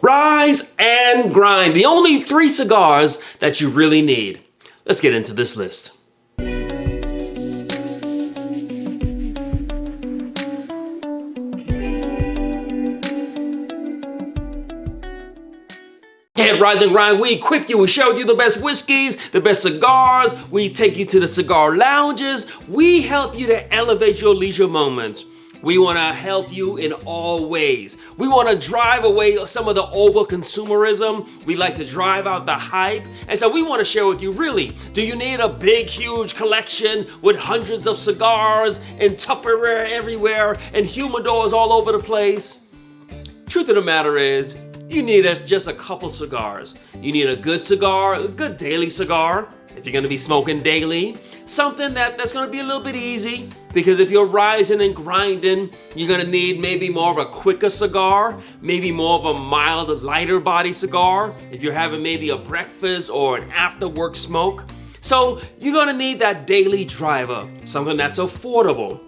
Rise and grind, the only 3 cigars that you really need. Let's get into this list. At Rise and Grind, we equip you, we share with you the best whiskeys, the best cigars, we take you to the cigar lounges, we help you to elevate your leisure moments. We want to help you in all ways. We want to drive away some of the over-consumerism. We like to drive out the hype. And so we want to share with you, really, do you need a big, huge collection with hundreds of cigars and Tupperware everywhere and humidors all over the place? Truth of the matter is, you need just a couple cigars. You need a good cigar, a good daily cigar, if you're gonna be smoking daily. Something that's gonna be a little bit easy, because if you're rising and grinding, you're gonna need maybe more of a quicker cigar, maybe more of a mild, lighter body cigar, if you're having maybe a breakfast or an after work smoke. So you're gonna need that daily driver, something that's affordable.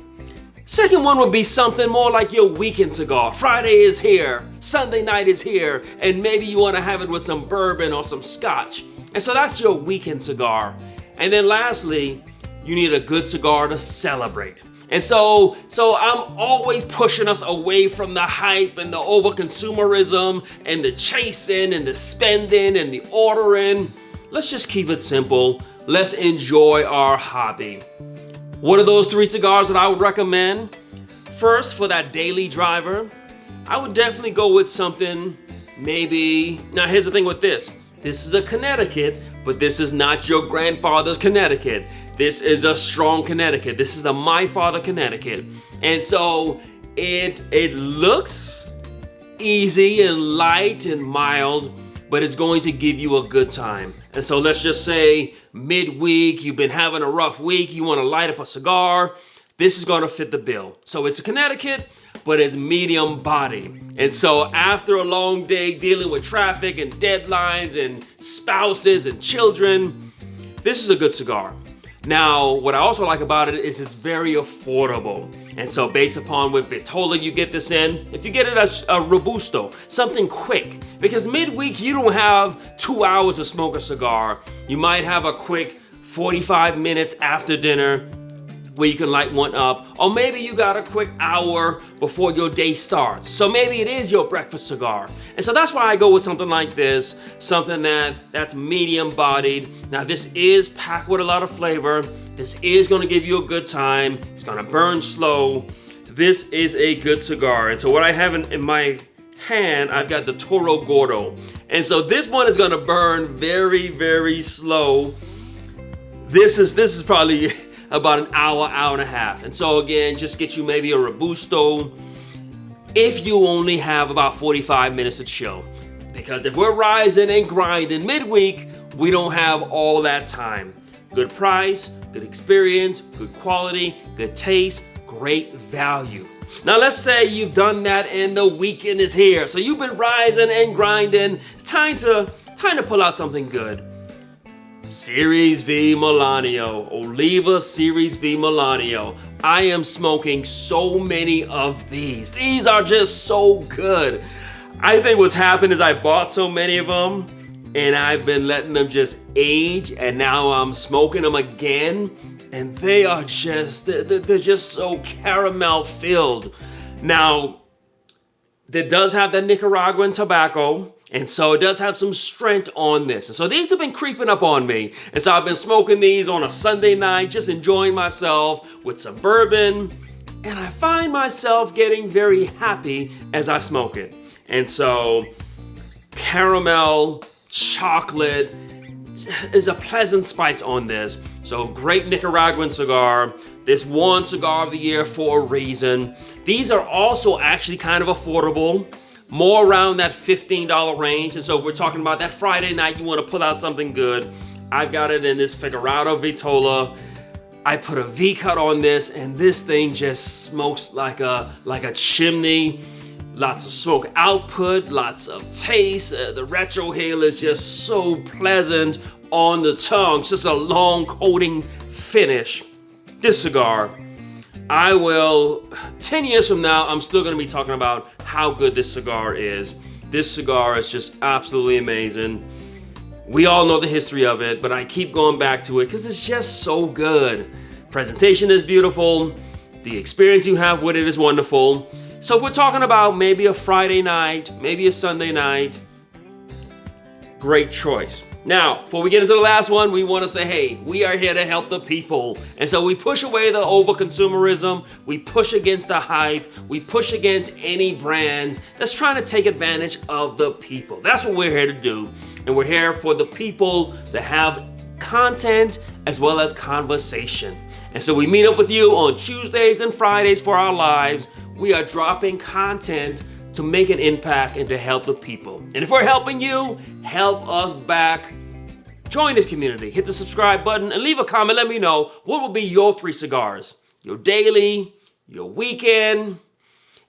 Second one would be something more like your weekend cigar. Friday is here, Sunday night is here, and maybe you want to have it with some bourbon or some scotch. And so that's your weekend cigar. And then lastly, you need a good cigar to celebrate. And so I'm always pushing us away from the hype and the over-consumerism and the chasing and the spending and the ordering. Let's just keep it simple. Let's enjoy our hobby. What are those 3 cigars that I would recommend? First, for that daily driver, I would definitely go with something maybe... Now, here's the thing with this. This is a Connecticut, but this is not your grandfather's Connecticut. This is a strong Connecticut. This is the My Father Connecticut. And so it looks easy and light and mild, but it's going to give you a good time. And so let's just say midweek, you've been having a rough week, you want to light up a cigar, this is going to fit the bill. So it's a Connecticut, but it's medium body. And so after a long day dealing with traffic and deadlines and spouses and children, this is a good cigar. Now, what I also like about it is it's very affordable. And so based upon what Vitola you get this in, if you get it as a Robusto, something quick, because midweek you don't have 2 hours to smoke a cigar. You might have a quick 45 minutes after dinner where you can light one up, or maybe you got a quick hour before your day starts. So maybe it is your breakfast cigar. And so that's why I go with something like this, something that's medium bodied. Now this is packed with a lot of flavor. This is gonna give you a good time. It's gonna burn slow. This is a good cigar. And so what I have in my hand, I've got the Toro Gordo. And so this one is gonna burn very, very slow. This is probably about an hour, hour and a half. And so again, just get you maybe a Robusto if you only have about 45 minutes to chill. Because if we're rising and grinding midweek, we don't have all that time. Good price, good experience, good quality, good taste, great value. Now let's say you've done that and the weekend is here. So you've been rising and grinding. It's time to pull out something good. Series V Melanio, Oliva Series V Melanio. I am smoking so many of these. These are just so good. I think what's happened is I bought so many of them and I've been letting them just age, and now I'm smoking them again, and they are just, they're just so caramel filled. Now, it does have that Nicaraguan tobacco, and so it does have some strength on this. And so these have been creeping up on me. And so I've been smoking these on a Sunday night, just enjoying myself with some bourbon. And I find myself getting very happy as I smoke it. And so caramel, chocolate is a pleasant spice on this. So great Nicaraguan cigar. This won Cigar of the Year for a reason. These are also actually kind of affordable. More around that $15 range. And so we're talking about that Friday night, you want to pull out something good. I've got it in this Figurado Vitola. I put a V-cut on this, and this thing just smokes like a chimney. Lots of smoke output, lots of taste. The retrohale is just so pleasant on the tongue. It's just a long coating finish. This cigar, 10 years from now, I'm still gonna be talking about how good this cigar is. This cigar is just absolutely amazing. We all know the history of it, but I keep going back to it because it's just so good. Presentation is beautiful. The experience you have with it is wonderful. So if we're talking about maybe a Friday night, maybe a Sunday night, great choice. Now, before we get into the last one, we want to say, hey, we are here to help the people. And so we push away the over-consumerism. We push against the hype. We push against any brands that's trying to take advantage of the people. That's what we're here to do. And we're here for the people to have content as well as conversation. And so we meet up with you on Tuesdays and Fridays for our lives. We are dropping content to make an impact and to help the people. And if we're helping you, help us back. Join this community. Hit the subscribe button and leave a comment. Let me know what will be your 3 cigars. Your daily, your weekend,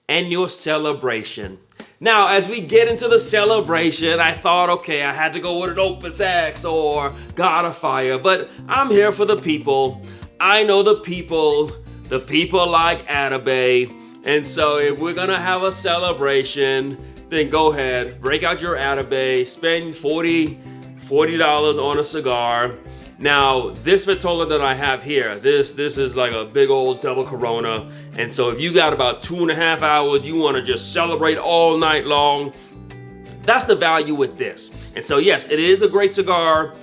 and your celebration. Now, as we get into the celebration, I thought, okay, I had to go with an Opus X or God of Fire, but I'm here for the people. I know the people like Atabay. And so if we're gonna have a celebration, then go ahead, break out your Atabay, spend $40 on a cigar. Now, this Vitola that I have here, this is like a big old double Corona. And so if you got about 2.5 hours, you wanna just celebrate all night long, that's the value with this. And so yes, it is a great cigar.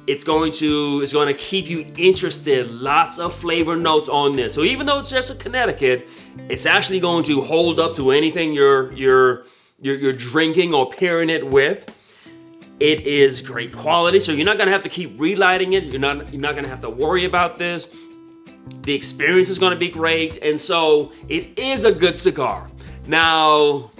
It's going to keep you interested. Lots of flavor notes on this. So even though it's just a Connecticut, it's actually going to hold up to anything you're drinking or pairing it with. It is great quality, so you're not gonna have to keep relighting it. You're not gonna have to worry about this. The experience is gonna be great, and so it is a good cigar. Now,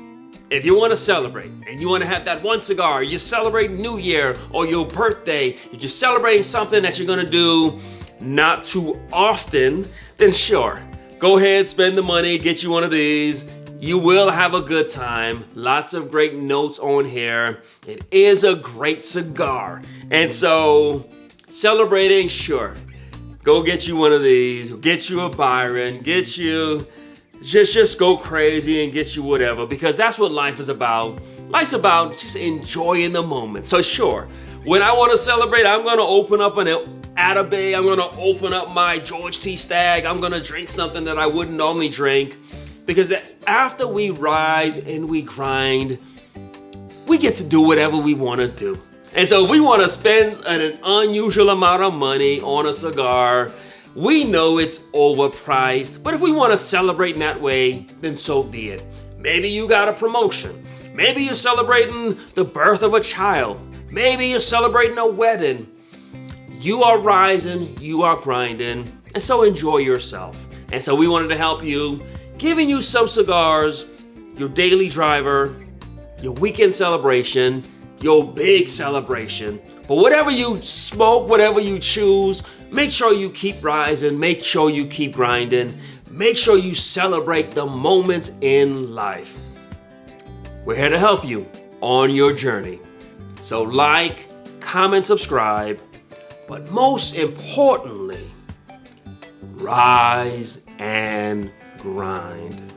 if you want to celebrate and you want to have that one cigar, you celebrate New Year or your birthday, you're just celebrating something that you're going to do not too often, then sure, go ahead, spend the money, get you one of these. You will have a good time. Lots of great notes on here. It is a great cigar. And so, celebrating, sure, go get you one of these, get you a Byron, get you... Just go crazy and get you whatever, because that's what life is about. Life's about just enjoying the moment. So sure, when I want to celebrate, I'm going to open up an Atabay. I'm going to open up my George T. Stagg. I'm going to drink something that I wouldn't normally drink, because after we rise and we grind, we get to do whatever we want to do. And so if we want to spend an unusual amount of money on a cigar, we know it's overpriced, but if we want to celebrate in that way, then so be it. Maybe you got a promotion. Maybe you're celebrating the birth of a child. Maybe you're celebrating a wedding. You are rising, you are grinding, and so enjoy yourself. And so we wanted to help you, giving you some cigars, your daily driver, your weekend celebration, your big celebration. But whatever you smoke, whatever you choose, make sure you keep rising, make sure you keep grinding, make sure you celebrate the moments in life. We're here to help you on your journey. So like, comment, subscribe, but most importantly, rise and grind.